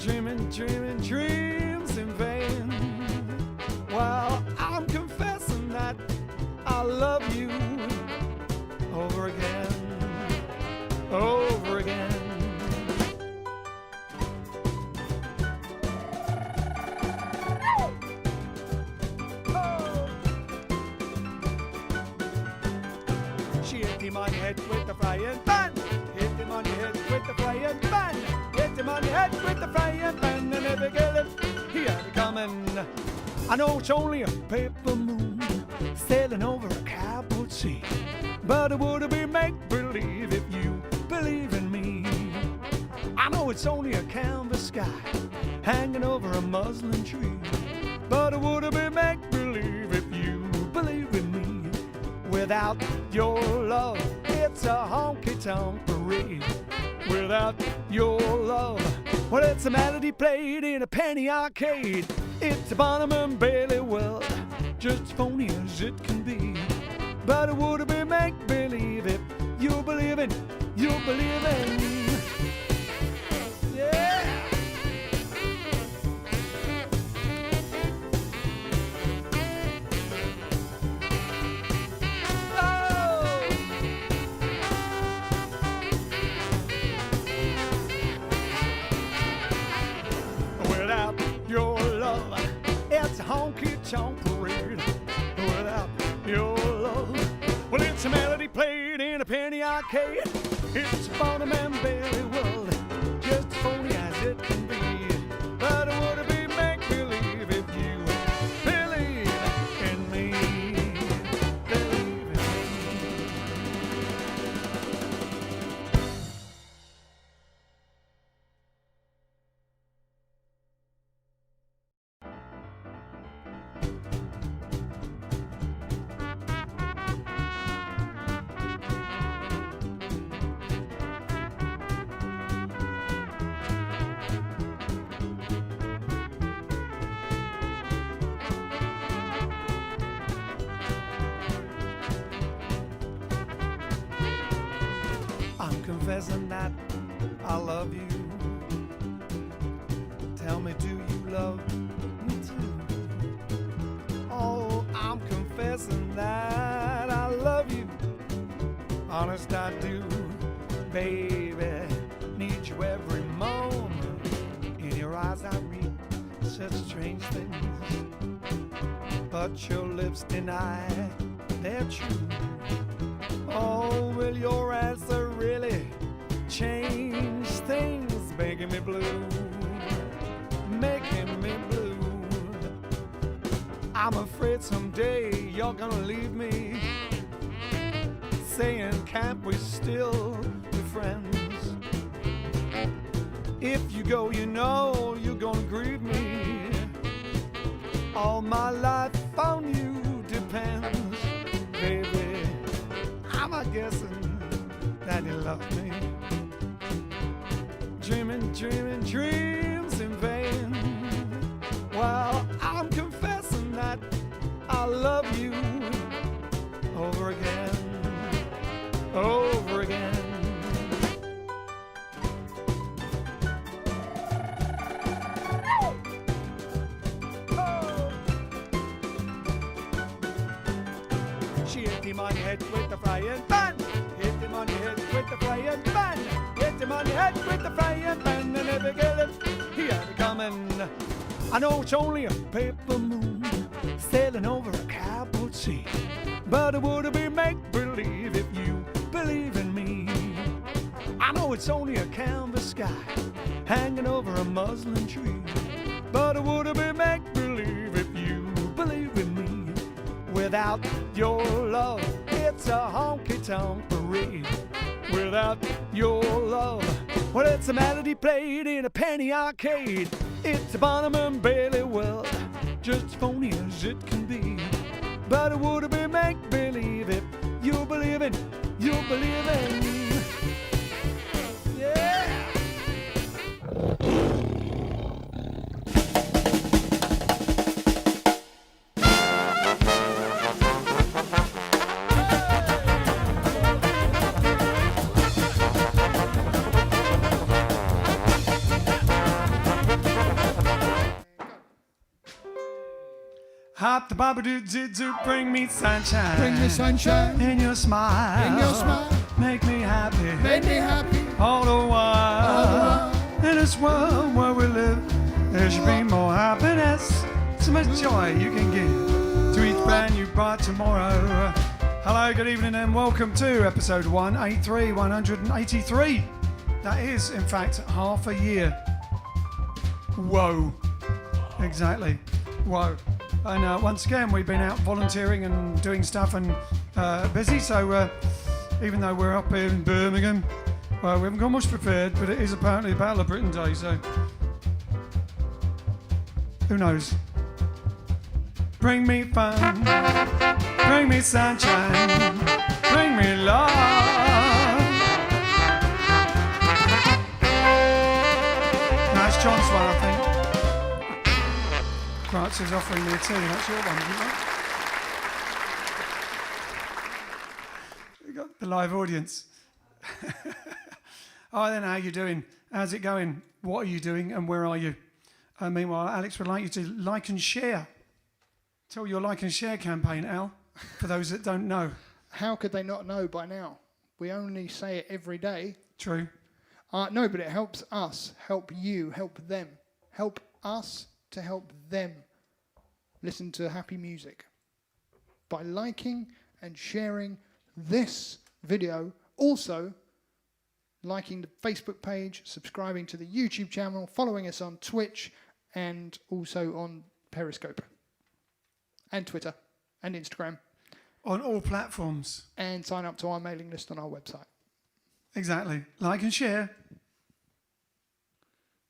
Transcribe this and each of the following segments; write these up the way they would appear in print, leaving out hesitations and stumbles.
Dreaming dreams in vain. Well, I'm confessing that I love you over again, over again. She hit him on the head with the frying pan. Hit him on the head with the frying pan. Hit him on the head with the frying pan. And every girl he had it coming. I know it's only a paper moon sailing over a cobbled sea, but it would be make-believe if you believe in me. I know it's only a canvas sky hanging over a muslin tree, but it would be make-believe if you believe in me. Without your love, it's a honky-tonk parade. Without your love, well, it's a melody played in a penny arcade. It's a Bonham and Bailey world, just as phony as it can be. But it would be make-believe if you believe in, you believe in. Yeah! Your love, it's a honky-tonk parade. Without your love, well, it's a melody played in a penny arcade. It's a Bonham and Bailey world, just as phony as it can be. But it would be make-believe if you believe in me. Believe in me. I'm confessing that I love you. Tell me, do you love me too? Oh, I'm confessing that I love you. Honest, I do, baby. Need you every moment. In your eyes, I read such strange things, but your lips deny they're true. Oh, will your answer really change things? Making me blue, making me blue. I'm afraid someday you're gonna leave me, saying, can't we still be friends? If you go, you know you're gonna grieve me. All my life on you depends, baby. I'm a guessing that you love me. Dreaming dreams in vain. Well, I'm confessing that I love you over again, over again. She hit him on the head with the frying pan. Hit him on the head with the frying pan. Hit him on the head with the frying pan. And every girl he had it coming. I know it's only a paper moon sailing over a cobbled sea, but it would be make-believe if you believe in me. I know it's only a canvas sky hanging over a muslin tree, but it would be make-believe if you believe in me. Without your love, it's a honky-tonk parade. Without your love, well, it's a melody played in a penny arcade. It's a Bonham and Bailey world, just as phony as it can be. But it would be make-believe if you believe in, you believe in. Yeah! Hop the baba doo doo doo, bring me sunshine. Bring me sunshine. In your smile. In your smile. Make me happy. Make me happy. All the while. In this world where we live, there should be more happiness. So much joy you can give to each brand new bright tomorrow. Hello, good evening, and welcome to episode 183. That is, in fact, half a year. Whoa. Exactly. Whoa. And once again, we've been out volunteering and doing stuff and busy, so even though we're up here in Birmingham, well, we haven't got much prepared, but it is apparently Battle of Britain Day, so who knows? Bring me fun, bring me sunshine, bring me love. Nice John's one, I think. Grants is offering me a tune. That's your one, isn't it? We got the live audience. All right then, how you doing? How's it going? What are you doing and where are you? Meanwhile, Alex would like you to like and share. Tell your like and share campaign, Al, for those that don't know. How could they not know by now? We only say it every day. True. No, but it helps us, help you, help them. Help us to help them listen to happy music. By liking and sharing this video, also liking the Facebook page, subscribing to the YouTube channel, following us on Twitch, and also on Periscope. And Twitter, and Instagram. On all platforms. And sign up to our mailing list on our website. Exactly. Like and share.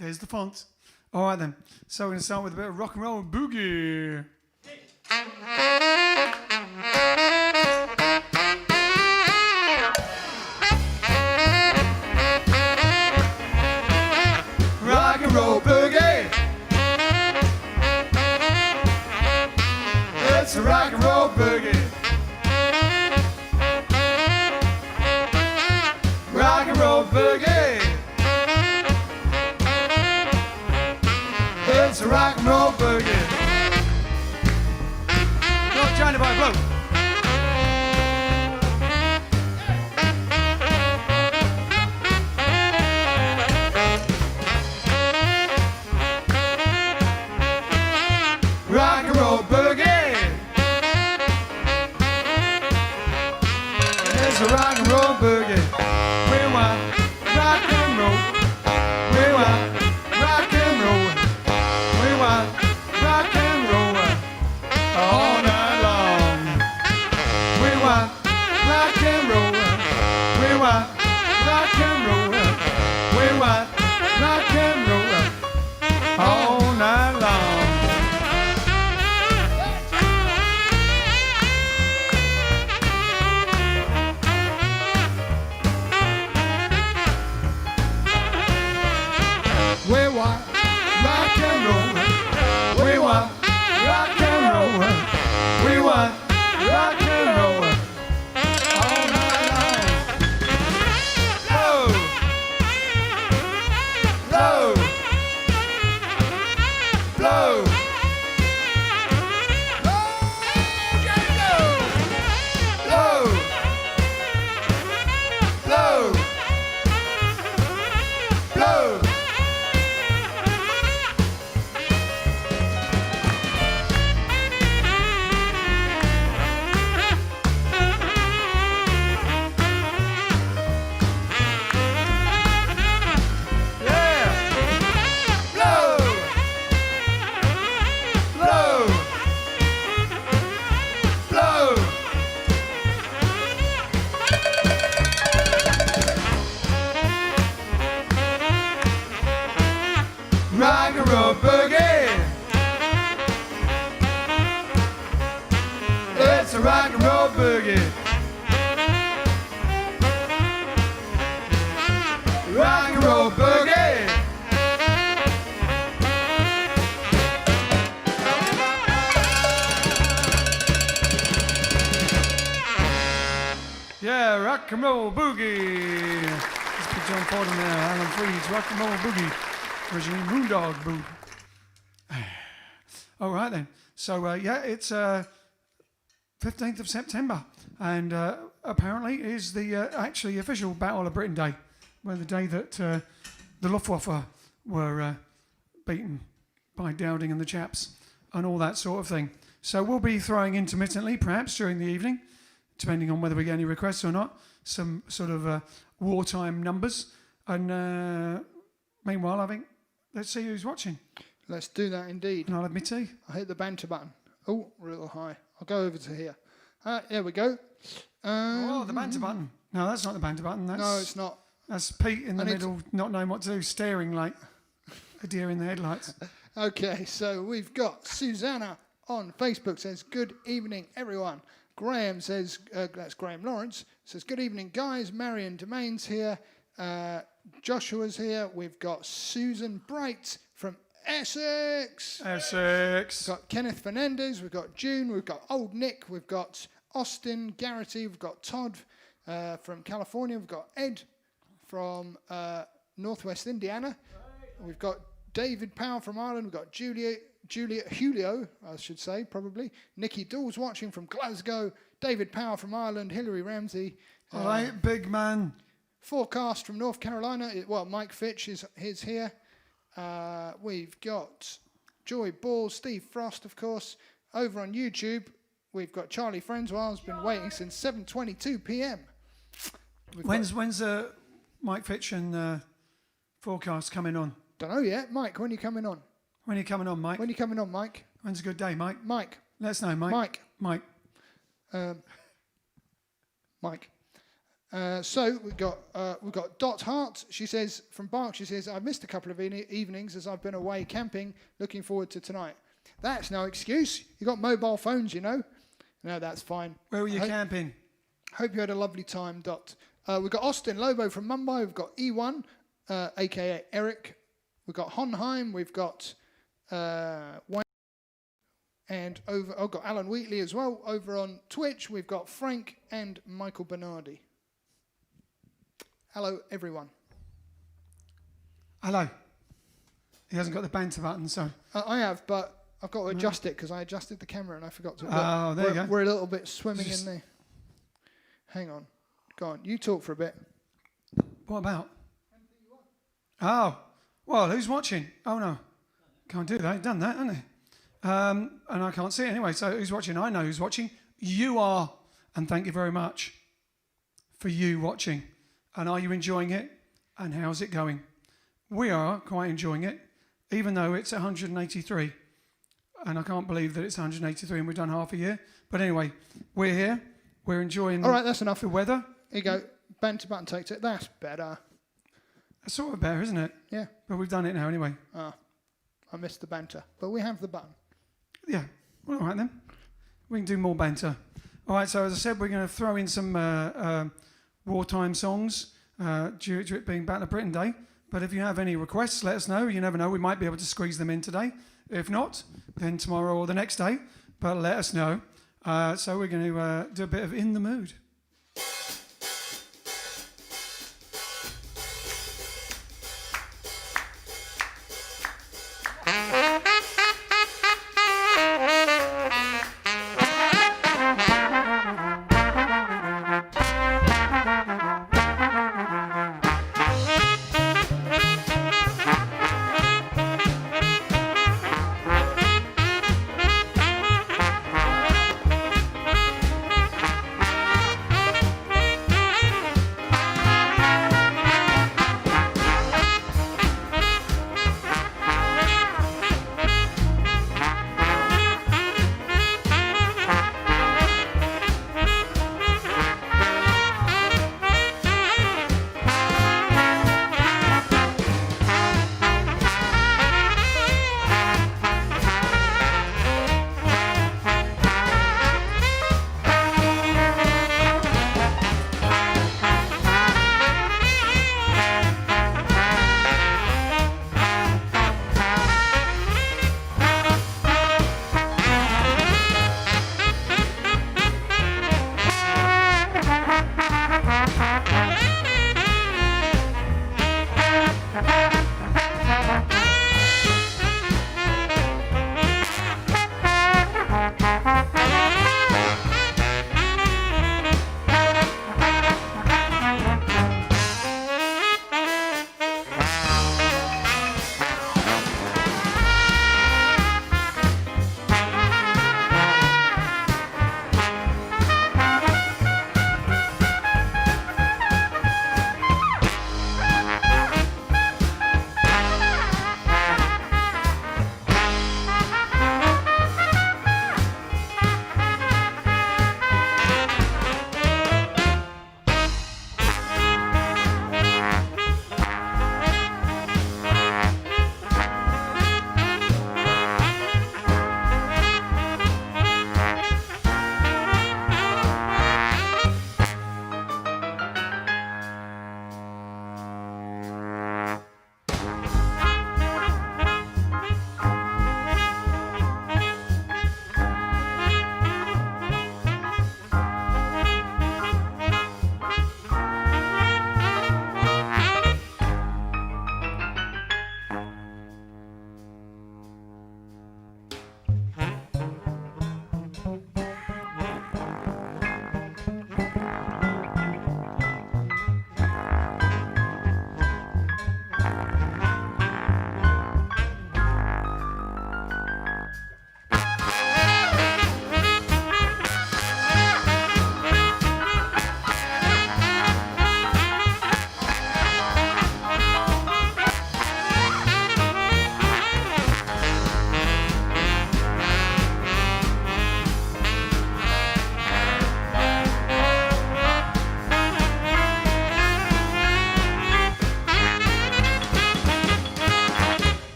There's the font. All right then. So we're going to start with a bit of rock and roll boogie. Rock and roll boogie. It's a rock and roll boogie. Rock and roll boogie. It's a rock and roll boogie. Not Johnny Boy Blow. Rock and roll boogie. It's a rock and roll boogie. We want rock and roll. We want rock and roll. We want rock and roll all night long. We want rock and roll. We want rock and roll. We want rock and roll all night long. We want Rock and roll. We want rock and roll. We want rock and roll all night long. Low, low, blow. Low, blow, blow. Rock and roll boogie. It's a rock and roll boogie. Rock and roll boogie. Yeah, rock and roll boogie. Let's put John Ford in there. Alan Freed's rock and roll boogie. Originally Moondog Boo. All right then. So, yeah, it's 15th of September. And apparently is the actually official Battle of Britain Day, where the day that the Luftwaffe were beaten by Dowding and the chaps and all that sort of thing. So we'll be throwing intermittently, perhaps during the evening, depending on whether we get any requests or not, some sort of wartime numbers. And meanwhile, I think, let's see who's watching. Let's do that indeed. And I'll have my tea. I hit the banter button. Oh, a little high. I'll go over to here. There we go. Oh, the banter button. No, that's not the banter button. No, it's not. That's Pete in the middle, not knowing what to do, staring like a deer in the headlights. Okay, so we've got Susanna on Facebook says, good evening, everyone. Graham says, that's Graham Lawrence, says, good evening, guys. Marion Domain's here. Joshua's here. We've got Susan Bright from Essex. Essex. We've got Kenneth Fernandez. We've got June. We've got Old Nick. We've got Austin Garrity. We've got Todd from California. We've got Ed from Northwest Indiana. We've got David Powell from Ireland. We've got Julio, I should say, probably. Nikki Dawes watching from Glasgow. David Powell from Ireland. Hillary Ramsey. All right, big man. Forecast from North Carolina. Well, Mike Fitch is here. We've got Joy Ball, Steve Frost, of course. Over on YouTube, we've got Charlie Friendswell's been waiting since 7:22 p.m. When's Mike Fitch and Forecast coming on? Don't know yet. Mike, when are you coming on? When are you coming on, Mike? When are you coming on, Mike? When's a good day, Mike? Mike. Let us know, Mike. Mike. Mike. So we've got Dot Hart. She says from Berkshire. She says, I've missed a couple of evenings as I've been away camping. Looking forward to tonight. That's no excuse. You got mobile phones, you know. No, that's fine. Where were you camping? Hope you had a lovely time, Dot. We've got Austin Lobo from Mumbai. We've got E1, aka Eric. We've got Honheim. We've got Wayne. And I've got Alan Wheatley as well. Over on Twitch, we've got Frank and Michael Bernardi. Hello, everyone. Hello. He hasn't got the banter button, so. I have, but I've got to adjust it because I adjusted the camera and I forgot to. Oh, there you go. We're a little bit swimming in there. Hang on. Go on. You talk for a bit. What about? Oh, well, who's watching? Oh, no. Can't do that. He's done that, hasn't he? And I can't see it anyway. So who's watching? I know who's watching. You are. And thank you very much for you watching. And are you enjoying it? And how's it going? We are quite enjoying it, even though it's 183. And I can't believe that it's 183 and we've done half a year. But anyway, we're here. We're enjoying All right, that's enough. The weather. Here you go. Banter button takes it. That's better. That's sort of better, isn't it? Yeah. But we've done it now anyway. I missed the banter. But we have the button. Yeah. Well, all right then. We can do more banter. All right, so as I said, we're going to throw in some wartime songs due to it being Battle of Britain Day. But if you have any requests, let us know. You never know. We might be able to squeeze them in today. If not, then tomorrow or the next day. But let us know. So we're going to do a bit of In the Mood.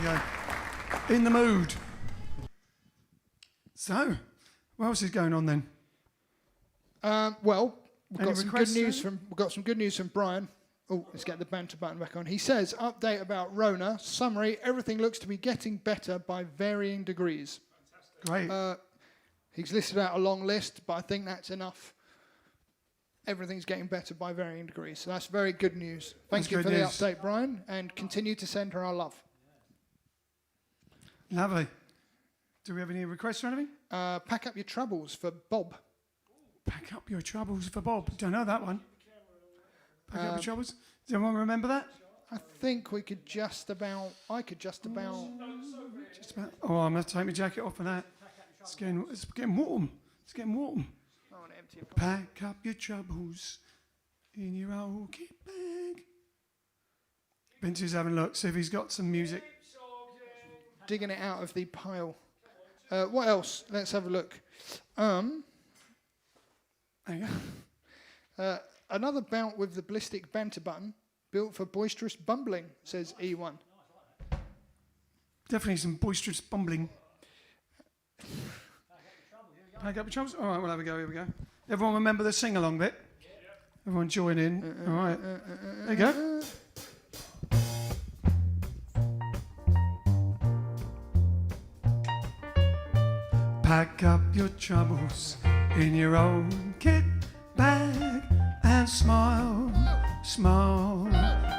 go. In the mood. So, what else is going on then? Well, we've Any got some good news from Brian. Oh, let's get the banter button back on. He says, update about Rona. Summary, everything looks to be getting better by varying degrees. Great. He's listed out a long list, but I think that's enough. Everything's getting better by varying degrees. So that's very good news. Thank you for the update, Brian, and continue to send her our love. Lovely. Do we have any requests or anything? Pack Up Your Troubles for Bob. Pack Up Your Troubles for Bob. Don't know that one. Pack Up Your Troubles. Does anyone remember that? I think I could just about. Oh, I'm going to take my jacket off for that. It's getting warm. It's getting warm. Pack up your troubles in your old kit bag. Bintu's having a look, see if he's got some music. Digging it out of the pile. What else? Let's have a look. There you go. Another bout with the ballistic banter button, built for boisterous bumbling, says E1. Definitely some boisterous bumbling. Pack up your troubles. All right, we'll have a go. Here we go. Everyone remember the sing-along bit? Everyone join in. All right. There you go. Pack up your troubles in your own kit bag and smile, smile,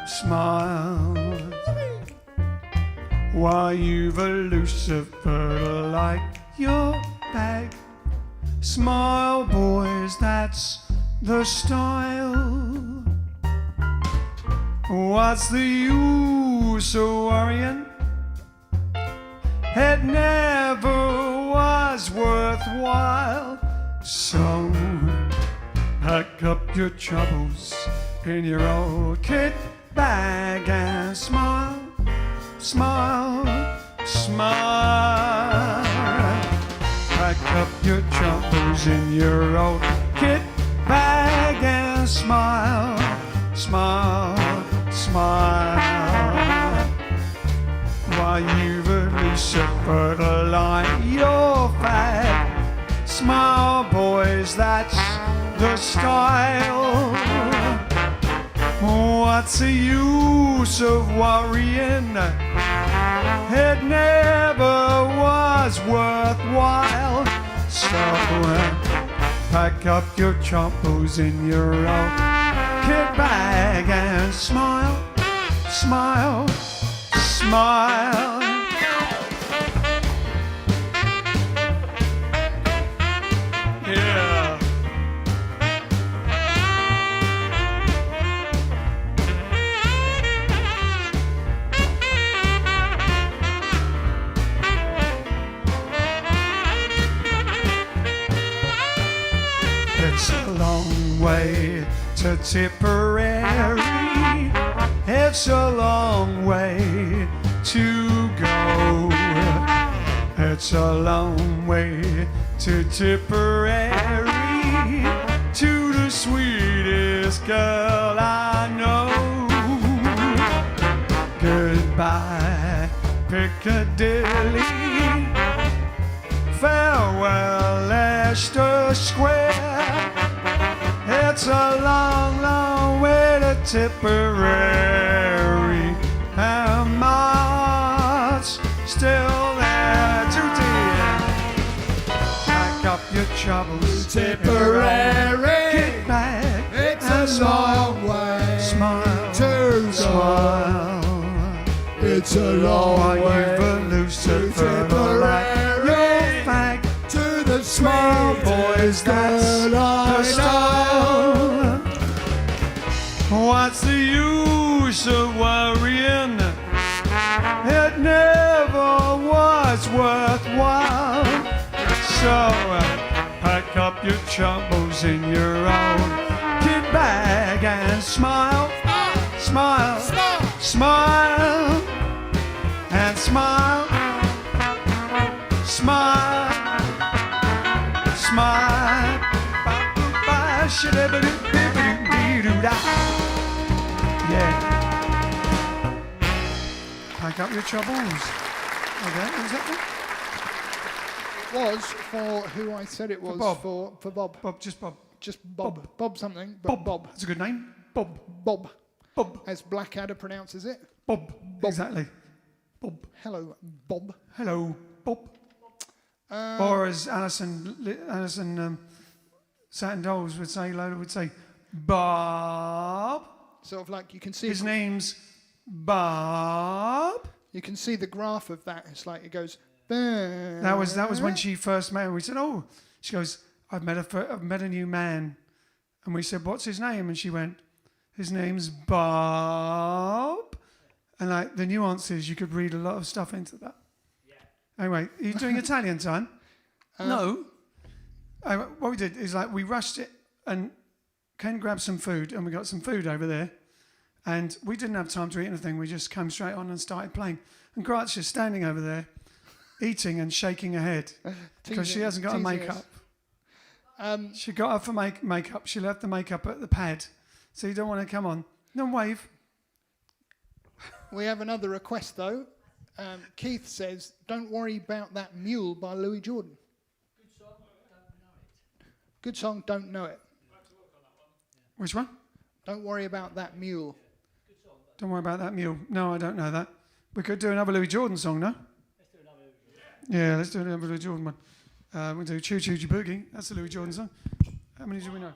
smile. While you've a Lucifer like your bag. Smile, boys, that's the style. What's the use of worrying? It never was worthwhile. So pack up your troubles in your old kit bag and smile, smile, smile. Pack up your troubles in your old kit bag and smile, smile, smile. While you've a Lucifer to light your fag. Smile, boys, that's the style. What's the use of worrying? It never was worthwhile. So pack up your troubles in your own kit bag and smile, smile, smile. Yeah. It's a long way to Tipperary. It's a long way to go. It's a long way to Tipperary, to the sweetest girl I know. Goodbye, Piccadilly. Farewell, Leicester Square. It's a long, long way to Tipperary, and my heart's still there to dear. Pack up your troubles, Tipperary. Get back. It's a long way Smile, to smile. It's a long While way you've a Lucifer to like your fag. to the Smile, boys, that's the style. What's the use of worrying? It never was worthwhile. So pack up your troubles in your own kit bag and smile, smile, smile, and smile, smile, smile. Yeah. Pack up your troubles. Okay, who's that for? It was for who I said it was Bob. for Bob. Bob, just Bob. Just Bob. Bob something, but Bob. That's a good name. Bob. Bob. Bob. As Blackadder pronounces it. Bob. Exactly. Bob. Hello, Bob. Hello, Bob. Or as Alison Satin Dolls would say, Lola would say, Bob. Sort of like you can see. His name's Bob. You can see the graph of that. It's like it goes. Bah. That was when she first met him. We said, oh, she goes, I've met a new man. And we said, what's his name? And she went, his name's Bob. And like the nuances, you could read a lot of stuff into that. Yeah. Anyway, are you doing Italian time? No. What we did is like we rushed it and Ken grabbed some food and we got some food over there. And we didn't have time to eat anything. We just came straight on and started playing. And Grazie's standing over there, eating and shaking her head because she hasn't got her makeup. She got her for makeup. She left the makeup at the pad. So you don't want to come on. No, wave. We have another request, though. Keith says, don't worry about that mule by Louis Jordan. Good song, don't know it. Which one? Don't worry about that mule. Don't worry about that mule. No, I don't know that. We could do another Louis Jordan song, no? Let's do another Louis Jordan. Yeah, let's do another Louis Jordan one. We'll do Choo Choo Boogie. That's the Louis Jordan song. How many do we know?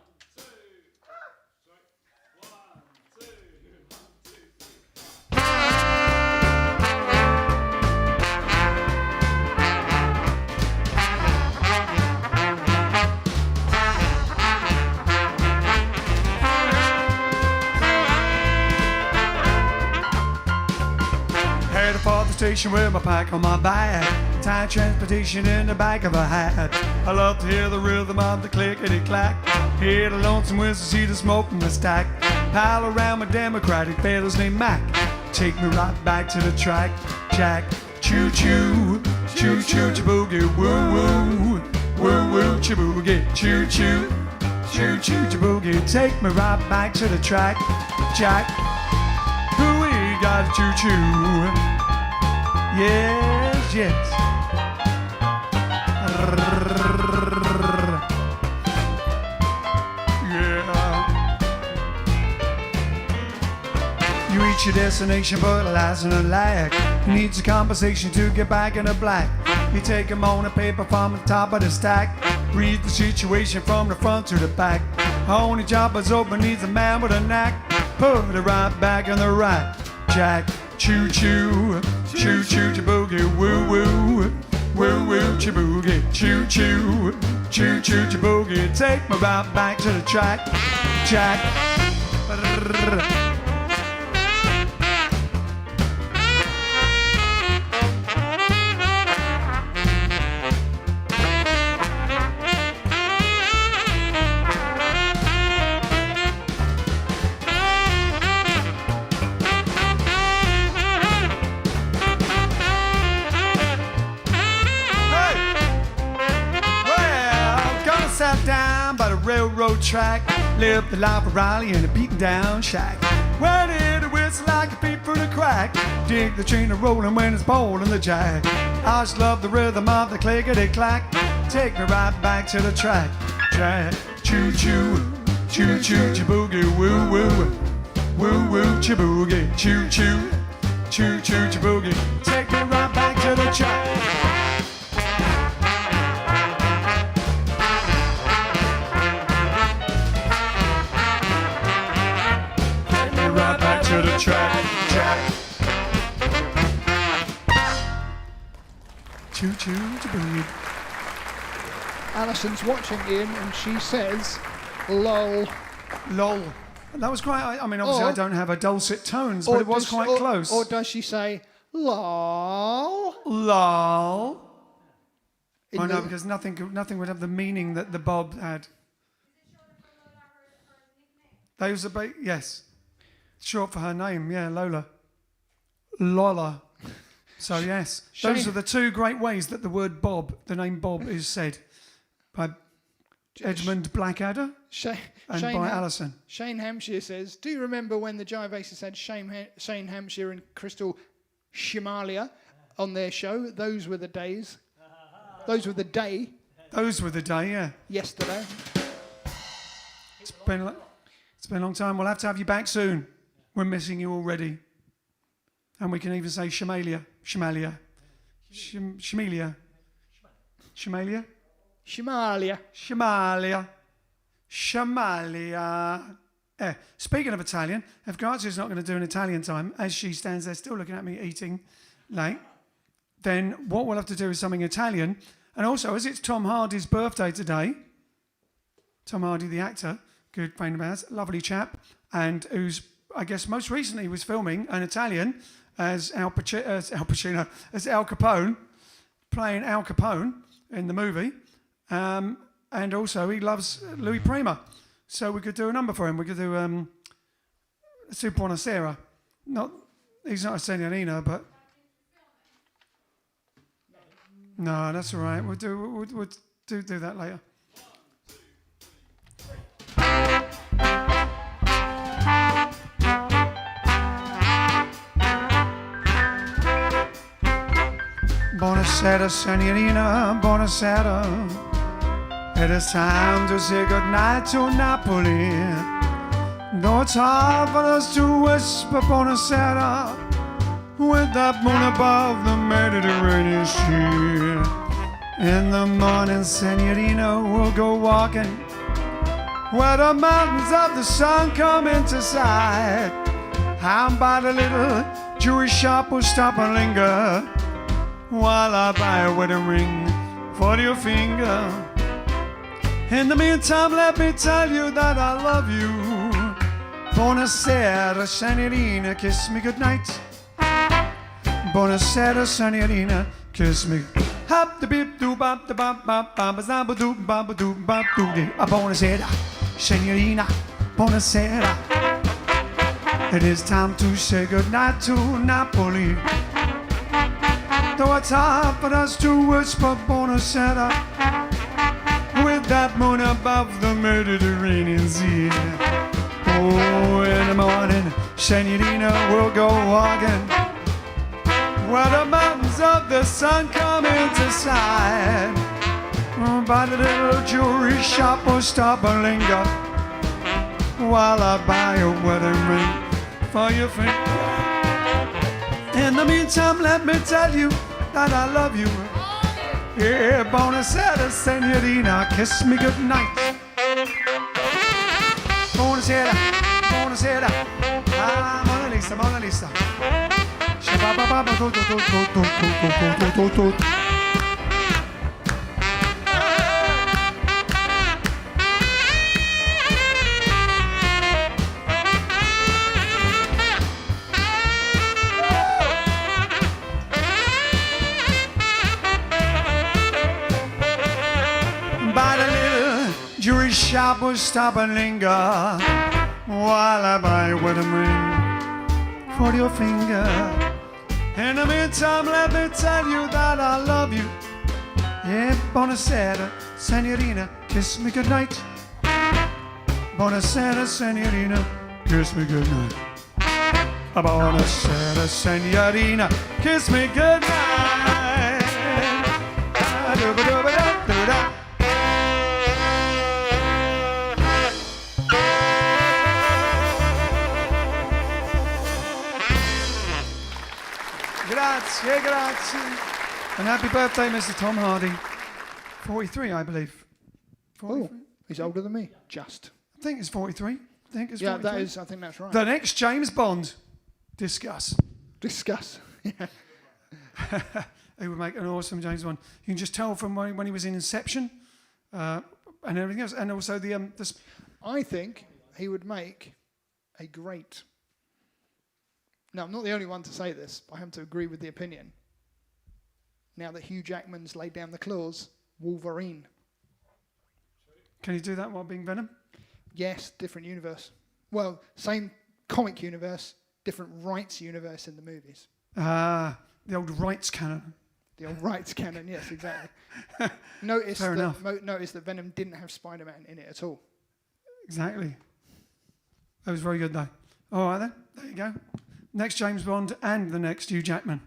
Station with my pack on my back, time transportation in the back of a hat. I love to hear the rhythm of the clickety clack, hear the lonesome whistle, see the smoke from the stack. Pile around my Democratic fellas named Mac, take me right back to the track. Jack, choo choo, choo choo, chiboogie, woo woo, woo woo, chiboogie, choo choo, choo choo, chiboogie, take me right back to the track. Jack, who we got a choo choo? Yes, yes. Yeah. You reach your destination, but alas and alack, you need some compensation to get back in the black. You take a morning paper from the top of the stack, read the situation from the front to the back. Only job is open, needs a man with a knack. Put it right back in the rack. Jack, choo choo, choo choo, chiboogie, woo woo, woo woo, chiboogie, choo choo, choo choo, chiboogie, take me right back to the track. Jack. Down by the railroad track, live the life of Riley in a beaten down shack. Where did it whistle like a peep through the crack? Dig the train a rolling when it's bowling the jack. I just love the rhythm of the clickety clack. Take me right back to the track. Track, choo choo, choo choo, chiboogie, woo woo, woo woo, chiboogie, choo choo, choo choo, chiboogie. Take me right back to the track. To the track, track. Choo choo to boogie. Alison's watching Ian and she says, lol. Lol. That was quite, I mean, obviously I don't have a dulcet tones, but it was quite close. Or does she say, lol? Lol. Oh no, because nothing would have the meaning that the Bob had. Those are, yes. Short for her name, yeah, Lola. Lola. So, yes, those are the two great ways that the word Bob, the name Bob, is said by Edmund Blackadder and by Alison. Shane Hampshire says, do you remember when the Jive Aces had Shane Hampshire and Crystal Shimalia on their show. Those were the days. Those were the day Those were the day, yeah. yesterday. It's been a long time. We'll have to have you back soon. We're missing you already. And we can even say Shimalia. Shimalia. Shimalia. Shimalia. Shimalia. Shimalia. Shimalia. Speaking of Italian, if Grazia's not going to do an Italian time, as she stands there still looking at me eating, then what we'll have to do is something Italian. And also, as it's Tom Hardy's birthday today, Tom Hardy, the actor, good friend of ours, lovely chap, and who's, I guess, most recently was filming an Italian as Al Capone, playing Al Capone in the movie. And also, he loves Louis Prima. So we could do a number for him. We could do Su Buonasera. He's not a Signorina, but... No, that's all right. We'll do that later. Buonasera, Signorina, buonasera. It is time to say goodnight to Napoli. No time for us to whisper buonasera with that moon above the Mediterranean Sea. In the morning, Signorina, we'll go walking where the mountains of the sun come into sight. How by the little Jewish shop we'll stop and linger while I buy a wedding ring for your finger. In the meantime, let me tell you that I love you. Buonasera, Signorina, kiss me goodnight. Buonasera, Signorina, kiss me. Hop the beep doo bop the bop bop bop zamba doo bop doo bop doo dee. Buonasera, Signorina, buonasera. It is time to say goodnight to Napoli. Though it's hard for us to whisper buonasera with that moon above the Mediterranean Sea. Oh, in the morning, Signorina, we'll go walking where the mountains of the sun come into sight. Oh, by the little jewelry shop, we'll stop and linger while I buy a wedding ring for your finger. In the meantime, let me tell you that I love you. Yeah, buonasera, Signorina, kiss me goodnight. Buonasera, buonasera, ah, Mona Lisa, Mona Lisa. Shop will stop and linger while I buy a wedding ring for your finger. In the meantime, let me tell you that I love you. Yeah, buonasera, Signorina, kiss me goodnight. Buonasera, Signorina, kiss me goodnight. Buonasera, Signorina, kiss me goodnight. Grazie, grazie. And happy birthday, Mr. Tom Hardy. 43, I believe. 43? Oh, he's older than me. Just. I think it's 43. I think it's Yeah, 43. that is. I think that's right. The next James Bond. Discuss. Discuss. Yeah. He would make an awesome James Bond. You can just tell from when he was in Inception and everything else. And also the I think he would make a great... Now, I'm not the only one to say this, but I have to agree with the opinion. Now that Hugh Jackman's laid down the claws, Wolverine. Can you do that while being Venom? Yes, different universe. Well, same comic universe, different rights universe in the movies. The old rights canon. The old rights canon, yes, exactly. Notice that Venom didn't have Spider-Man in it at all. Exactly. That was very good, though. All right, then. There you go. next James Bond and the next Hugh Jackman.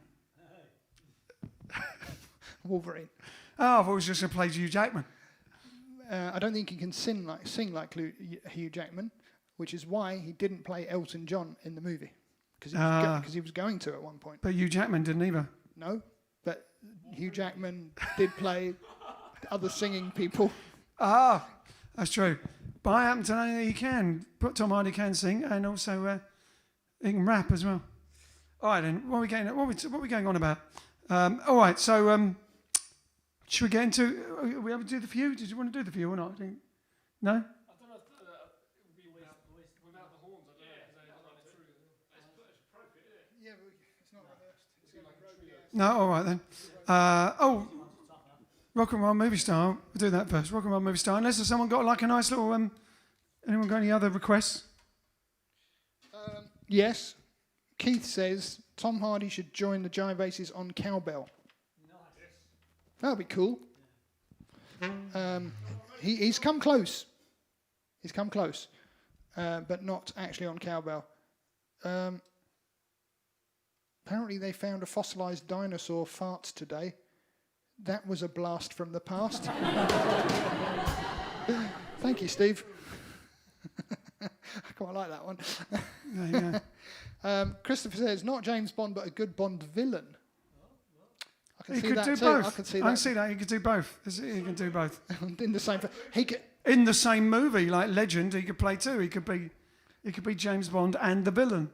Wolverine. Oh, I thought it was just going to play Hugh Jackman. I don't think he can sing like Hugh Jackman, which is why he didn't play Elton John in the movie, because he was going to at one point. But Hugh Jackman didn't either. No, but Hugh Jackman did play other singing people. Ah, that's true. But I happen to know that he can. But Tom Hardy can sing, and also he can rap as well. All right, then. What are we going on about? All right, so should we get into? Are we able to do the few? Did you want to do the few or not? No. I don't know if it would be without the horns. I don't know. It's appropriate, Yeah, but it's not rehearsed. No. All right then. Rock and roll movie star. We'll do that first. Rock and roll movie star. Unless there's someone got like a nice little. Anyone got any other requests? Yes. Keith says Tom Hardy should join the Jive Aces on cowbell. That'll be cool. He's come close. He's come close, but not actually on cowbell. Apparently they found a fossilized dinosaur farts today. That was a blast from the past. Thank you, Steve. I quite like that one. There you go. Christopher says, not James Bond, but a good Bond villain. I can He see could that do too. both. I can see I that. can see that. He could do both. He can do both. In the same. He could. In the same movie, like Legend, he could play two. He could be James Bond and the villain.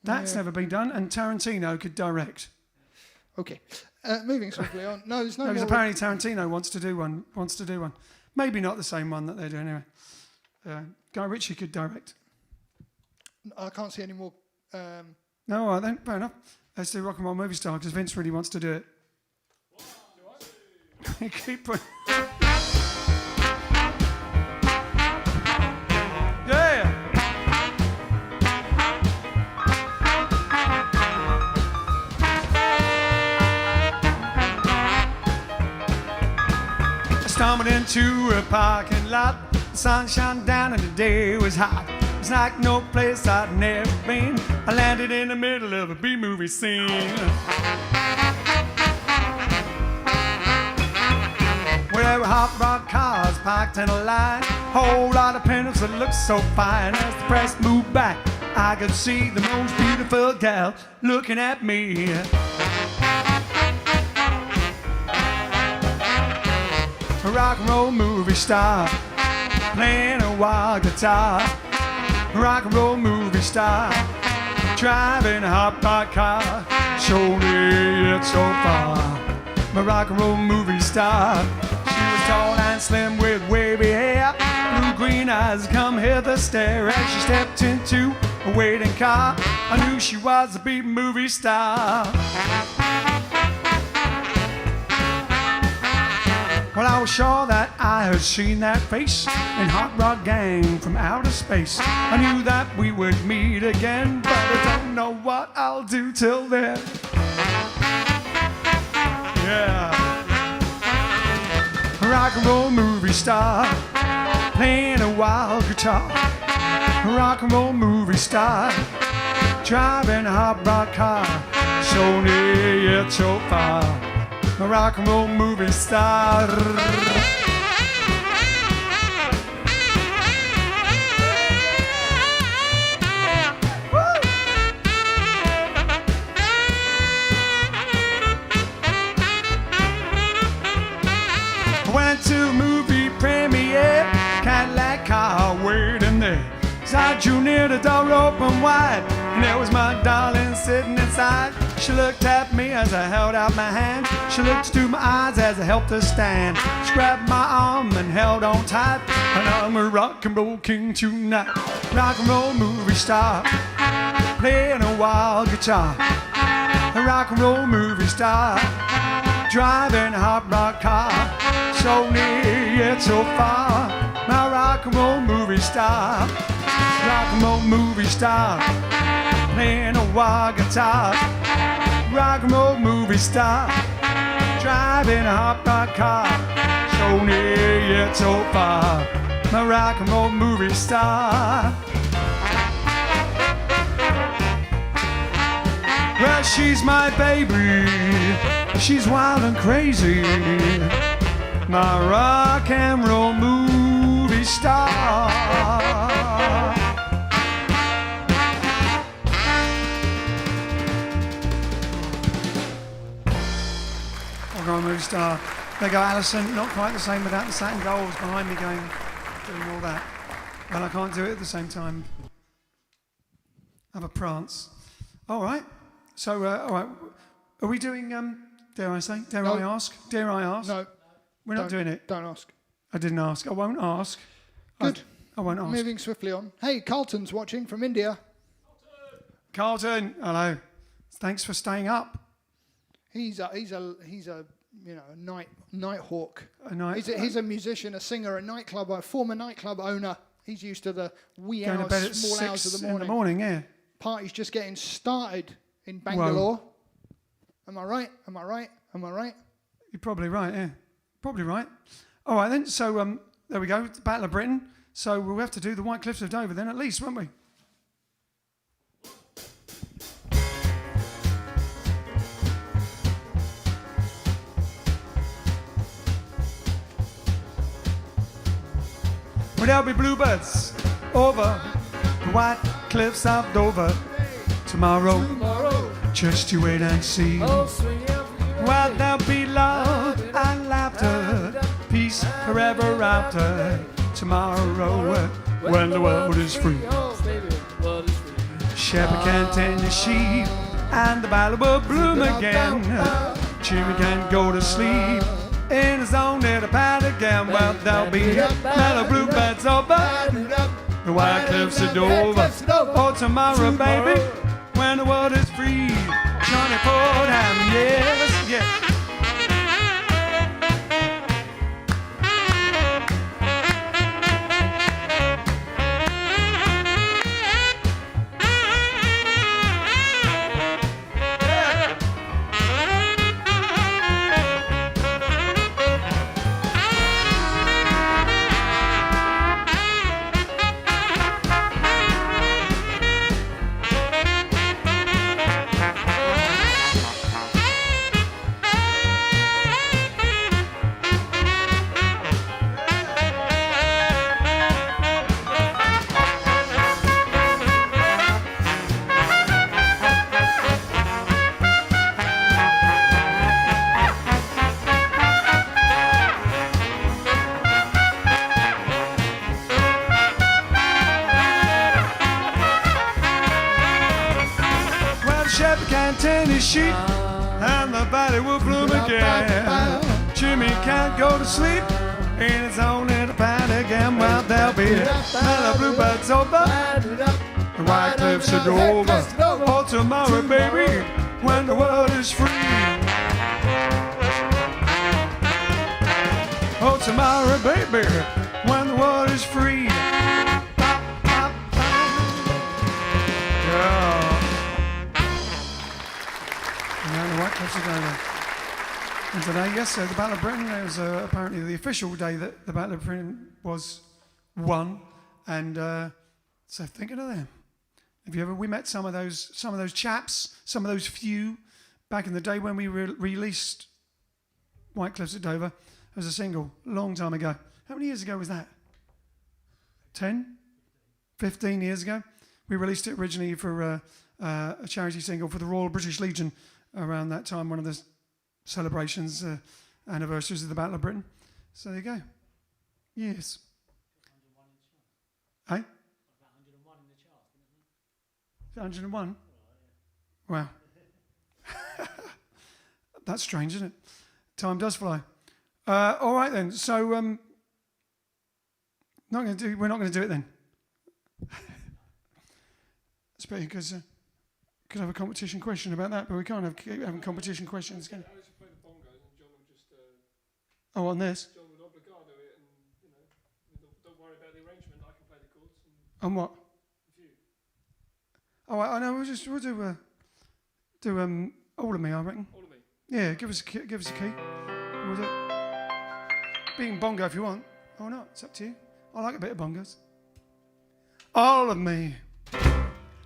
That's never been done. And Tarantino could direct. Okay. Moving swiftly on. No, there's no. Because more apparently Tarantino wants to do one. Maybe not the same one that they're doing anyway. Guy Ritchie could direct. I can't see any more. No, all right then. Fair enough. Let's do Rock and Roll Movie Star because Vince really wants to do it. Keep putting. Yeah. I stumbled into a parking lot. The sun shone down and the day was hot. It's like no place I'd never been. I landed in the middle of a B-movie scene. Where there were hot rod cars parked in a line. Whole lot of pinups that looked so fine. As the press moved back, I could see the most beautiful gal looking at me. A rock and roll movie star, playing a wild guitar. Rock and roll movie star, driving a hot rod car. Show me it so far. My rock and roll movie star. She was tall and slim with wavy hair, blue-green eyes come hither stare. As she stepped into a waiting car, I knew she was a B-movie star. Well, I was sure that I had seen that face in Hot Rod Gang from outer space. I knew that we would meet again, but I don't know what I'll do till then. Yeah. Rock and roll movie star, playing a wild guitar. Rock and roll movie star, driving a hot rod car. So near yet so far. A rock and roll movie star. Went to a movie premiere, Cadillac car waiting there. As I drew near, the door opened wide, and there was my darling sitting inside. She looked at me as I held out my hand. She looked into my eyes as I helped her stand. She grabbed my arm and held on tight. And I'm a rock and roll king tonight. Rock and roll movie star, playing a wild guitar. A rock and roll movie star, driving a hot rod car. So near yet so far. My rock and roll movie star. Rock and roll movie star, playing a wild guitar. Rock and roll movie star, driving a hot rod car. So near yet so far. My rock and roll movie star. Well, she's my baby. She's wild and crazy. My rock and roll movie star. Rock and roll movie star. There you go, Alison. Not quite the same without the satin goals behind me doing all that. Well, I can't do it at the same time. Have a prance. All right. So, all right. Are we doing, dare I say? Dare I ask? Dare I ask? No. We're not doing it. Don't ask. I didn't ask. I won't ask. Good. I won't ask. Moving swiftly on. Hey, Carlton's watching from India. Carlton, hello. Thanks for staying up. He's a you know, a night hawk. He's a musician, a singer, a former nightclub owner. He's used to the wee Going to bed at small hours of the 6 morning. in the morning, yeah. Party's just getting started in Bangalore. Whoa. Am I right? Am I right? Am I right? You're probably right, yeah. Probably right. All right then, so there we go, the Battle of Britain. So we'll have to do the White Cliffs of Dover then at least, won't we? Well, there'll be bluebirds over the White Cliffs of Dover tomorrow. Just you wait and see. Well, there'll be love and laughter, peace forever after tomorrow when the world is free. Shepherd can tend the sheep and the valley will bloom again. Jimmy can go to sleep in his own little pad again. Well, there'll be mellow bluebirds over the White Cliffs of Dover. Oh, tomorrow, baby, when the world is free. Johnny Fordham, yes, yes. Sheep and the valley will bloom again. Jimmy can't go to sleep in his own little pad again. Well, there'll be mellow bluebirds over the White Cliffs of Dover. Oh, tomorrow, baby, when the world is free. Oh, tomorrow, baby, when the world is free. Yeah. And today, yes, the Battle of Britain was apparently the official day that the Battle of Britain was won, and so thinking of them. Have you ever? We met some of those chaps, some of those few, back in the day when we released White Cliffs at Dover as a single, a long time ago. How many years ago was that? 10? 15 years ago? We released it originally for a charity single for the Royal British Legion. Around that time, one of the celebrations, anniversaries of the Battle of Britain. So there you go. Yes. Hey? 101? Wow. That's strange, isn't it? Time does fly. All right then. So we're not going to do it then. It's better because. Could have a competition question about that, but we can't keep having competition questions. Can we? Alice will play the bongos and John will just... oh, on this? John will obligado it and, don't worry about the arrangement. I can play the chords. On what? A few. Oh, I know. We'll do all of me, I reckon. All of me? Yeah, give us a key. We'll do being bongo if you want. Or not, it's up to you. I like a bit of bongos. All of me.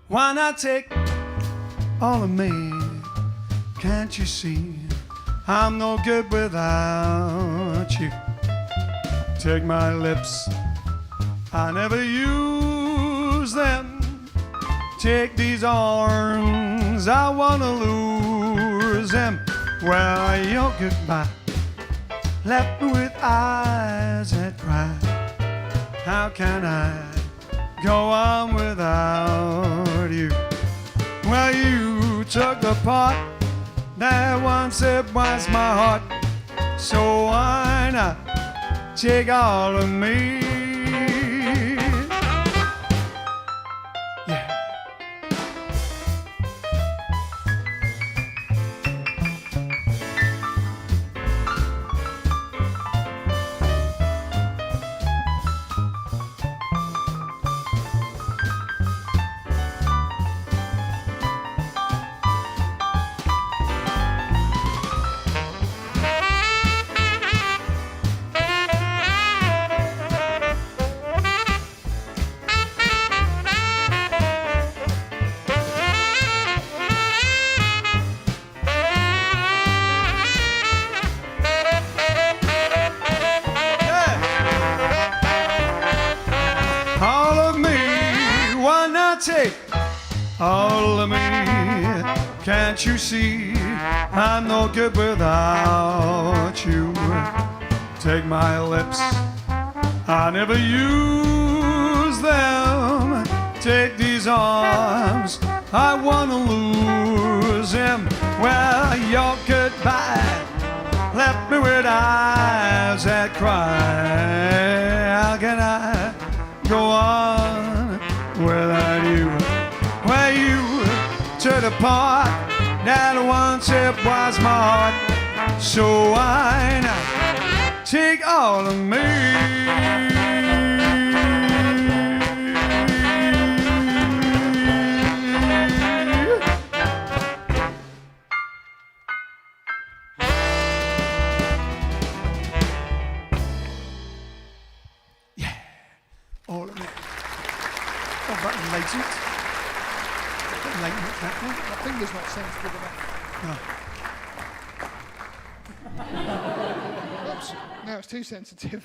Why not take all of me? can't you see I'm no good without you? Take my lips, I never use them. Take these arms, I wanna lose them. Well, your goodbye left me with eyes that cry. How can I go on without you? Well, you took the part that once it was my heart, so why not take all of me? Yeah. All of me, why not take all of me? Can't you see I'm no good without you? Take my lips, I never use them. Take these arms, I wanna lose them. Well, your goodbye left me with eyes that cry. How can I go on without you? Well, you took the part that once it was my heart, so why not take all of me? All of it. Oh, that latent. Latent platform. My finger's not sensitive enough. Oops. Now it's too sensitive.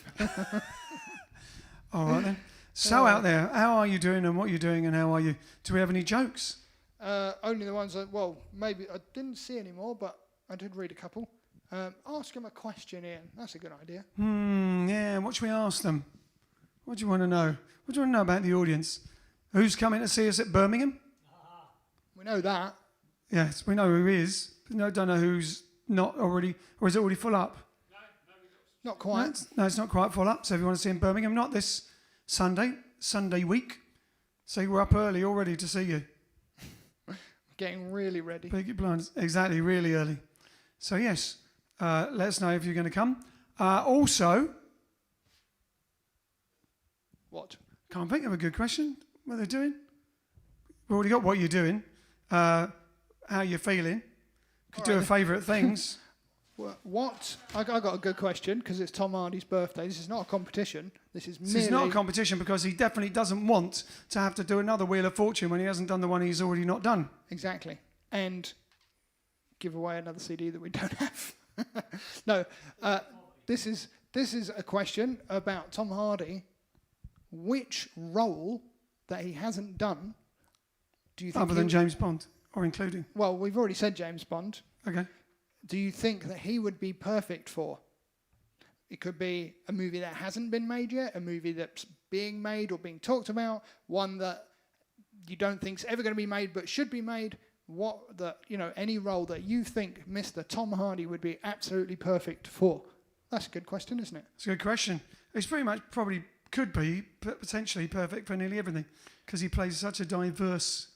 All right then. So out there, how are you doing and what are you doing and how are you? Do we have any jokes? Only the ones that, well, maybe I didn't see any more, but I did read a couple. Ask them a question, Ian. That's a good idea. Yeah, what should we ask them? What do you want to know? What do you want to know about the audience? Who's coming to see us at Birmingham? We know that. Yes, we know who is. No, don't know who's not already, or is it already full up? Not quite. No, it's not quite full up. So if you want to see in Birmingham, not this Sunday week. So we're up early already to see you. Getting really ready. Big blinds, exactly, really early. So yes, let us know if you're going to come. Also, What? can't think of a good question. What they're doing? We've already got what you're doing. How you're feeling. Could do a favourite things. What? I got a good question because it's Tom Hardy's birthday. This is not a competition. This is not a competition because he definitely doesn't want to have to do another Wheel of Fortune when he hasn't done the one he's already not done. Exactly. And give away another CD that we don't have. No. This is a question about Tom Hardy. Which role that he hasn't done do you think... Other than James Bond, or including? Well, we've already said James Bond. Okay. Do you think that he would be perfect for? It could be a movie that hasn't been made yet, a movie that's being made or being talked about, one that you don't think's ever going to be made but should be made. Any role that you think Mr. Tom Hardy would be absolutely perfect for? That's a good question, isn't it? It's a good question. It's pretty much probably could be potentially perfect for nearly everything because he plays such a diverse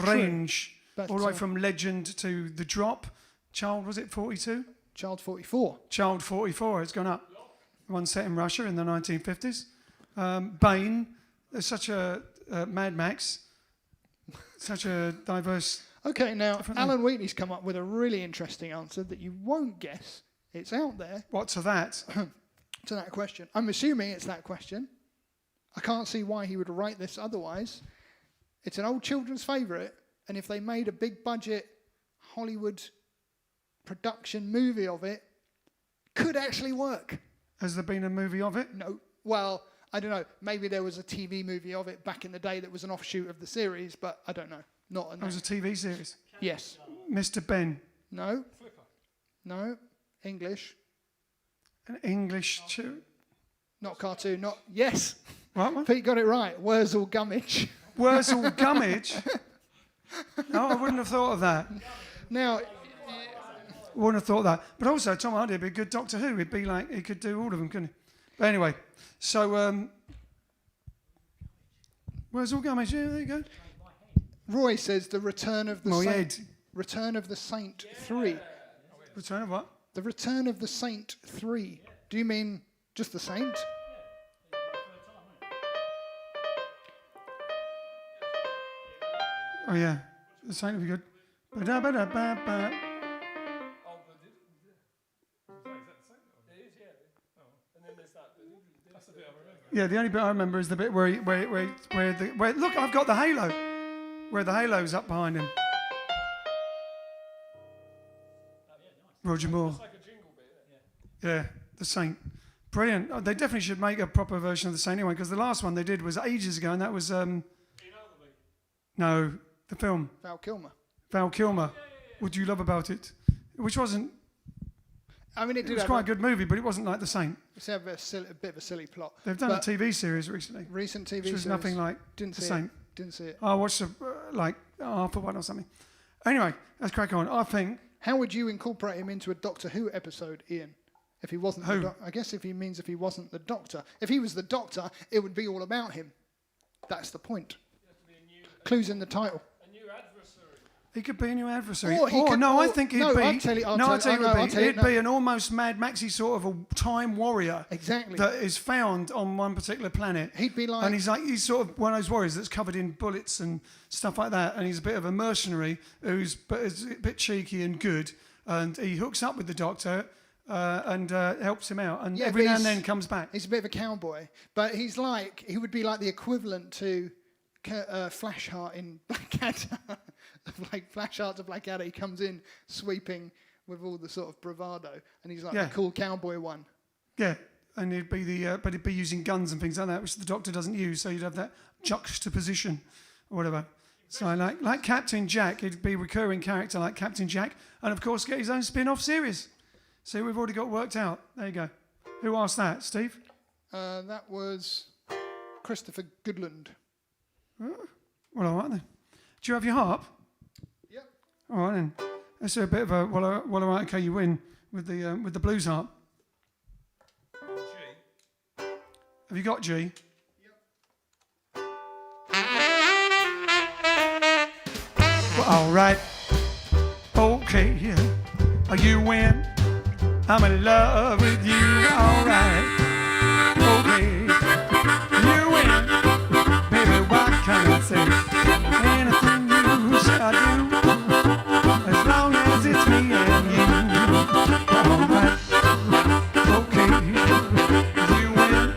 range, all the way from Legend to The Drop. Child, was it 42? Child 44. Child 44, it's gone up. One set in Russia in the 1950s. Bane, there's such a Mad Max, such a diverse... Okay, now, Alan Wheatley's come up with a really interesting answer that you won't guess. It's out there. What to that? To that question. I'm assuming it's that question. I can't see why he would write this otherwise. It's an old children's favourite, and if they made a big budget Hollywood production movie of it could actually work. Has there been a movie of it? No. Well, I don't know. Maybe there was a TV movie of it back in the day that was an offshoot of the series, but I don't know. Not It was a TV series. Yes. Mr. Ben. No. No. English. An English tune. Not cartoon. Not. Yes. What? Pete got it right. Wurzel Gummidge. Wurzel Gummidge? No, I wouldn't have thought of that. Now, Wouldn't have thought that. But also, Tom Hardy would be a good Doctor Who. He'd be like, he could do all of them, couldn't he? But anyway, so, Wurzel Gummidge, yeah, there you go. Roy says the Return of the My Saint. head. Return of the Saint 3. Return of what? The Return of the Saint 3. Do you mean just the Saint? Oh, yeah. The Saint would be good. Ba-da-ba-da-ba-ba. Yeah, the only bit I remember is the bit where look, I've got the halo, where the halo's up behind him. Roger Moore. Yeah, the Saint. Brilliant. Oh, they definitely should make a proper version of the Saint anyway, because the last one they did was ages ago, and that was no, the film. Val Kilmer. Val Kilmer. What do you love about it? Which wasn't. I mean, It was quite a good movie, but it wasn't like the Saint. It's a bit of a silly plot. They've done a TV series recently, Recent TV which was series. nothing like Didn't the see Saint. it. Didn't see it. I watched like half of one or something. Anyway, let's crack on. I think. How would you incorporate him into a Doctor Who episode, Ian? If he wasn't Who? I guess if he wasn't the Doctor. If he was the Doctor, it would be all about him. That's the point. Clues in the title. He could be a new adversary. I think he'd no, be. I'll tell you, He'd be an almost Mad Maxy sort of a time warrior. Exactly. That is found on one particular planet. He'd be like. And he's sort of one of those warriors that's covered in bullets and stuff like that. And he's a bit of a mercenary is a bit cheeky and good. And he hooks up with the Doctor and helps him out. And every now and then comes back. He's a bit of a cowboy, but he would be like the equivalent to Flashheart in Blackadder. Like Flashheart to Blackadder, he comes in sweeping with all the sort of bravado, and he's like the cool cowboy one. Yeah, and he'd be but he'd be using guns and things like that, which the Doctor doesn't use. So you'd have that juxtaposition or whatever. So like Captain Jack, he'd be a recurring character like Captain Jack, and of course get his own spin-off series. So we've already got worked out. There you go. Who asked that, Steve? That was Christopher Goodland. Well, all right then. Do you have your harp? Yep. All right then. Let's do a bit of a well, all right, okay, you win with the blues harp. G. Have you got G? Yep. Well, all right. Okay, you win. I'm in love with you. All right. Okay, you win. Baby, what can I say? Anything you shall do, as long as it's me and you. All right. Okay, you win.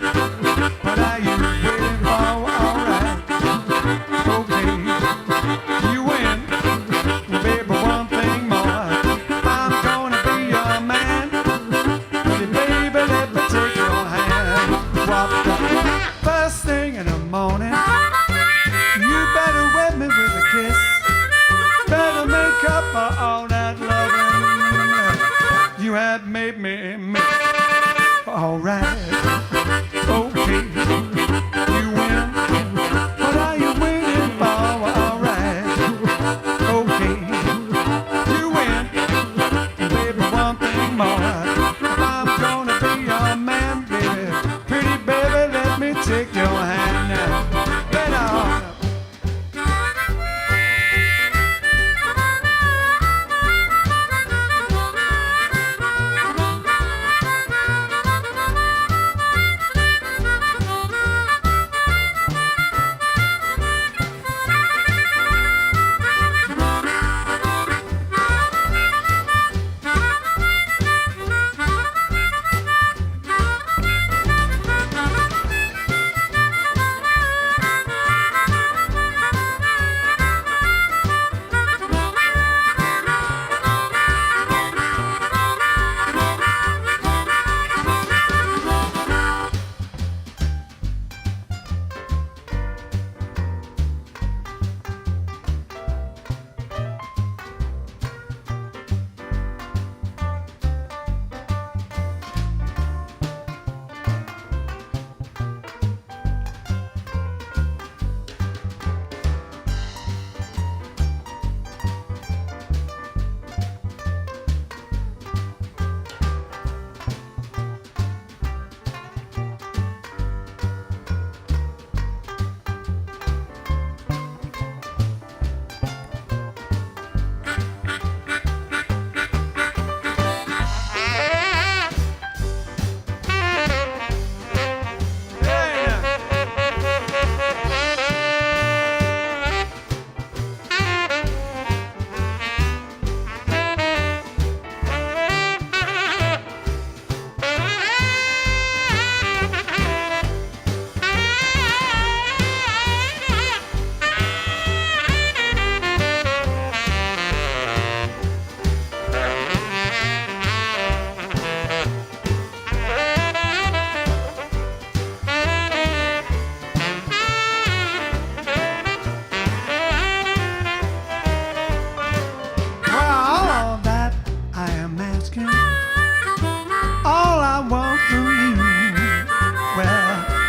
What are you waiting for? All right. Okay, you win. Baby, one thing more. I'm gonna be your man. Baby, let me take your hand. Walk the first thing in the morning. You better wet me with a kiss. Better make up for all that loving you had made me miss. All right, okay, you win. What are you waiting for? All right, okay, you win. Baby, one thing more. I'm gonna be your man, baby. Pretty baby, let me take your hand now.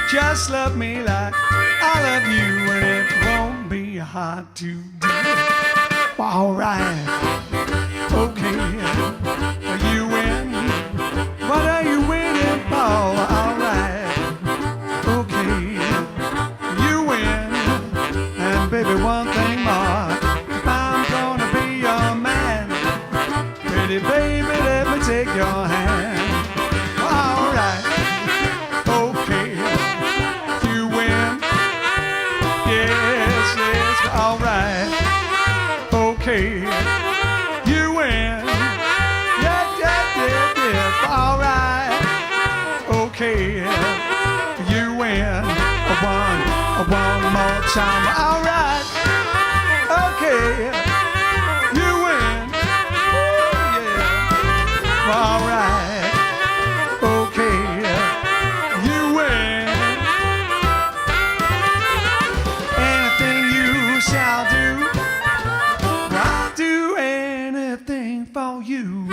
Just love me like I love you, and it won't be hard to do. Alright, okay, you win. What are you waiting for? Alright, okay, you win. And baby, one thing more, if I'm gonna be your man, pretty baby, let me take your hand. Alright, okay, you win. Yes, yes, alright, okay, you win. Yeah, yeah, yeah, yeah, alright, okay, you win. One more time, alright, okay, you win. Ooh, yeah, alright, okay, you win. Anything you shall do, I'll do anything for you.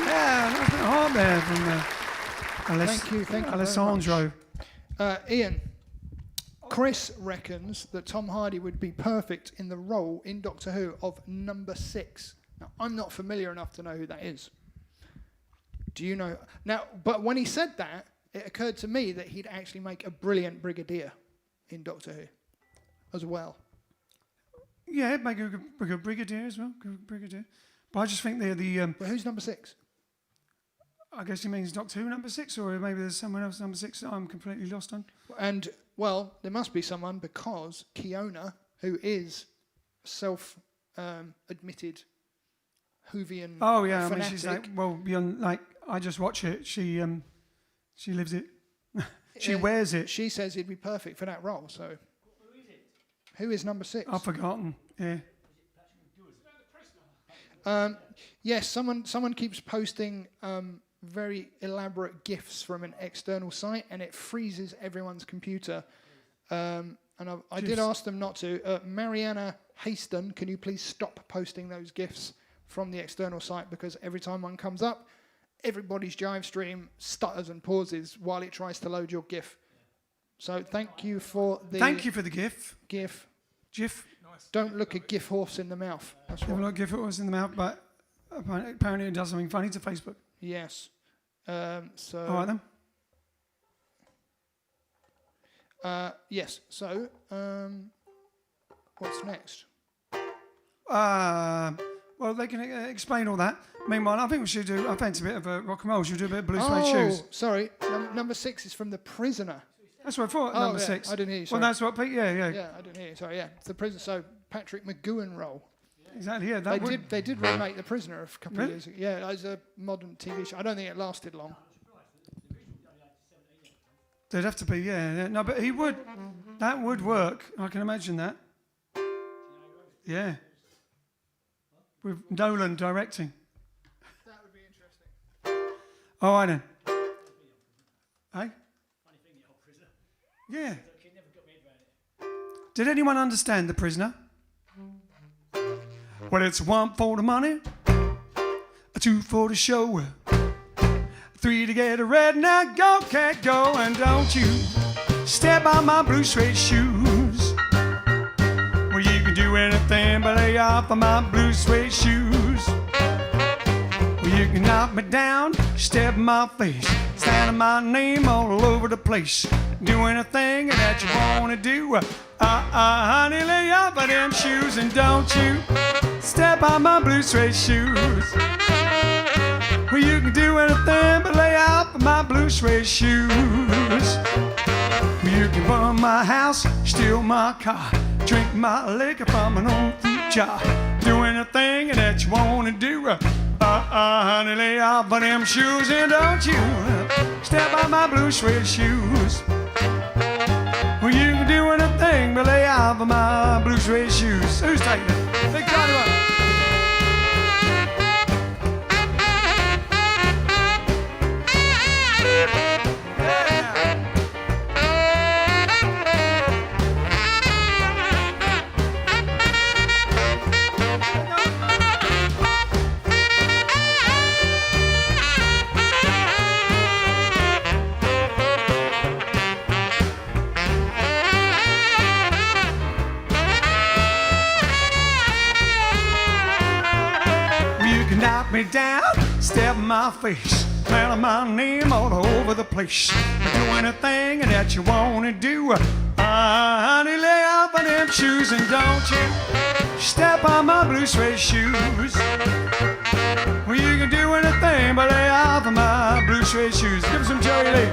Yeah, nothing hard there from Thank you very Alessandro. Ian, Chris reckons that Tom Hardy would be perfect in the role in Doctor Who of number 6. Now, I'm not familiar enough to know who that is. Do you know? Now, but when he said that, it occurred to me that he'd actually make a brilliant Brigadier in Doctor Who as well. Yeah, make a good brigadier as well. Good brigadier. But I just think they're the. But who's number 6? I guess he means Doctor Who number 6, or maybe there's someone else number 6 that I'm completely lost on. And, well, there must be someone because Kiona, who is self-admitted Whovian Oh yeah, fanatic, I mean she's like, well, beyond like I just watch it. She lives it. She wears it. She says he'd be perfect for that role. So, who is number 6? I've forgotten. Yeah. Yes, someone keeps posting very elaborate GIFs from an external site, and it freezes everyone's computer. And I did ask them not to. Mariana Haston, can you please stop posting those GIFs from the external site, because every time one comes up, everybody's JiveStream stutters and pauses while it tries to load your GIF. So thank you for the GIF. GIF. GIF. Don't look a GIF horse in the mouth. That's Never what. look GIF it was in the mouth, but apparently it does something funny to Facebook. Yes. So. All right then. Yes. So. What's next? Well, they can explain all that. Meanwhile, I think we should do. I fancy a bit of rock and roll. Should we do a bit of blue suede shoes? Sorry. Number 6 is from The Prisoner. That's what I thought. Oh, number yeah, 6. I didn't hear you. Well, Sorry. that's what Pete. Yeah. Yeah, I didn't hear you. Sorry. Yeah, it's The Prisoner. So Patrick McGowan role. Exactly. Yeah. They did remake The Prisoner a couple Really? of years ago. Yeah, it was a modern TV show. I don't think it lasted long. There'd have to be. Yeah. No, but he would. That would work. I can imagine that. Yeah. With Nolan directing. That would be interesting. All right then. Hey? Yeah. Did anyone understand The Prisoner? Well, it's 1 for the money, 2 for the show, 3 to get a red. Now go, can't go, and don't you step on my blue suede shoes. Well, you can do anything but lay off of my blue suede shoes. Well, you can knock me down, step in my face, standing my name all over the place. Do anything that you want to do. Honey, lay off of them shoes, and don't you step on my blue suede shoes. Well, you can do anything but lay off of my blue suede shoes. Well, you can burn my house, steal my car, drink my liquor from an old fruit jar. Do anything that you want to do. Honey, lay off of them shoes, and don't you step on my blue suede shoes. Well, you can do anything but lay off of my blue suede shoes. Who's taking it? Big Johnny one. me down, step in my face, smelling my name all over the place. Do anything that you wanna do. Honey, lay off of them shoes and don't you step on my blue suede shoes. Well, you can do anything but lay off of my blue suede shoes. Give me some Joey Lee.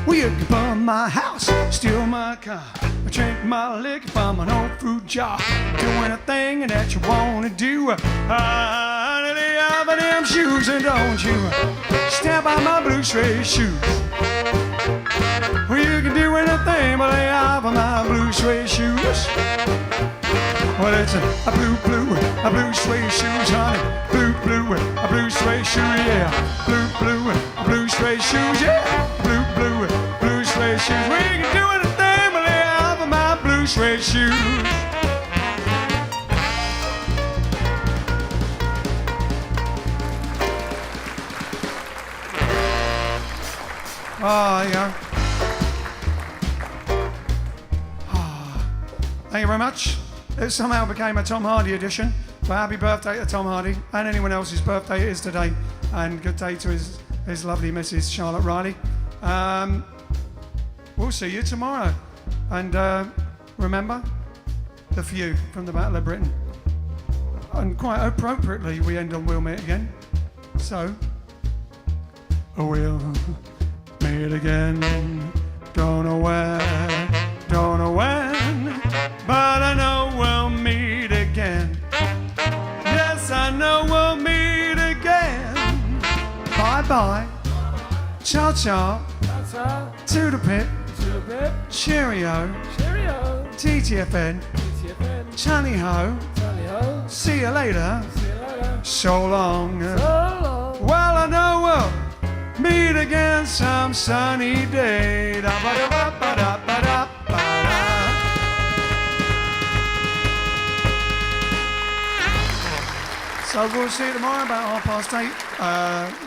Well, you can burn my house, steal my car, drink my liquor from an old fruit jar. Do anything that you wanna do. Honey, lay off of them shoes and don't you step on my blue suede shoes. Well, you can do anything but lay off of my blue suede shoes. Well, it's a blue suede shoes, honey. A blue suede shoe, yeah. Blue suede shoes, yeah. Blue suede shoes. We can do anything but lay off of my blue suede shoes. Oh, yeah. Thank you very much. It somehow became a Tom Hardy edition. But happy birthday to Tom Hardy and anyone else's birthday it is today. And good day to his lovely Mrs. Charlotte Riley. We'll see you tomorrow. And remember, the few from the Battle of Britain. And quite appropriately, we end on We'll Meet Again. So, we'll meet again. Don't know where, don't know when, but I know we'll meet again. Yes, I know we'll meet again. Bye-bye. Ciao-ciao. To the pit. Cheerio. TTFN. Tally-ho. See you later. So long. Well, I know we'll meet again some sunny day. So we'll see you tomorrow about 8:30.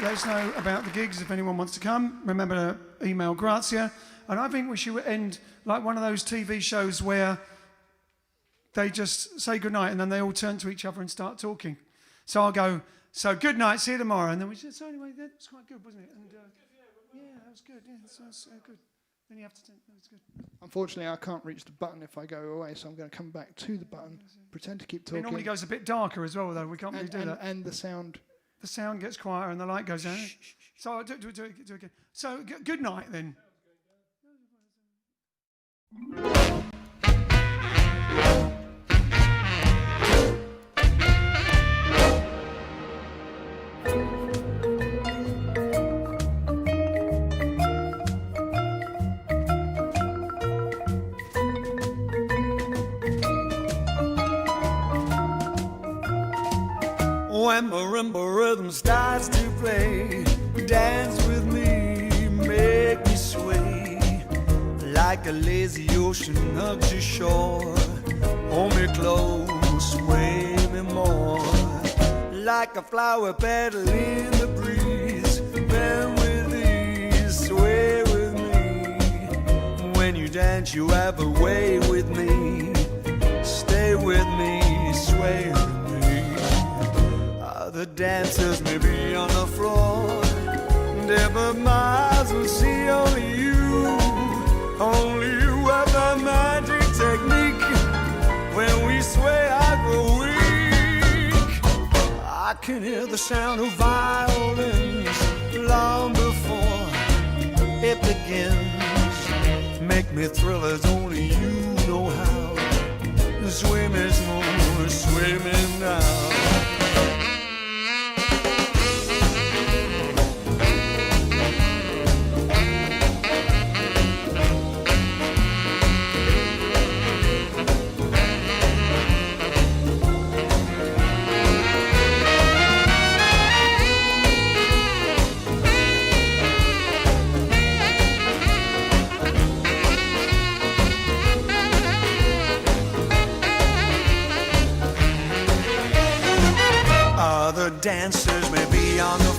Let us know about the gigs if anyone wants to come. Remember to email Grazia. And I think we should end like one of those TV shows where they just say goodnight and then they all turn to each other and start talking. So I'll go, so good night, see you tomorrow. And then we said, so anyway, that was quite good, wasn't it? And yeah, that was good. Yeah, that's good. Then you have to, that was good. Unfortunately, I can't reach the button if I go away, so I'm going to come back to the button, pretend to keep talking. It normally goes a bit darker as well, though. We can't really do that. And the sound. The sound gets quieter and the light goes down. So I'll do it again. So good night then. When marimba rhythm starts to play, dance with me, make me sway. Like a lazy ocean hugs your shore, hold me close, sway me more. Like a flower petal in the breeze, bend with ease, sway with me. When you dance you have a way with me, stay with me, sway with me. The dancers may be on the floor, there but my eyes will see only you. Only you have the magic technique. When we sway I grow weak. can hear the sound of violins long before it begins. Make me thrill as only you know how. Swim is more, swimming now. Other dancers may be on the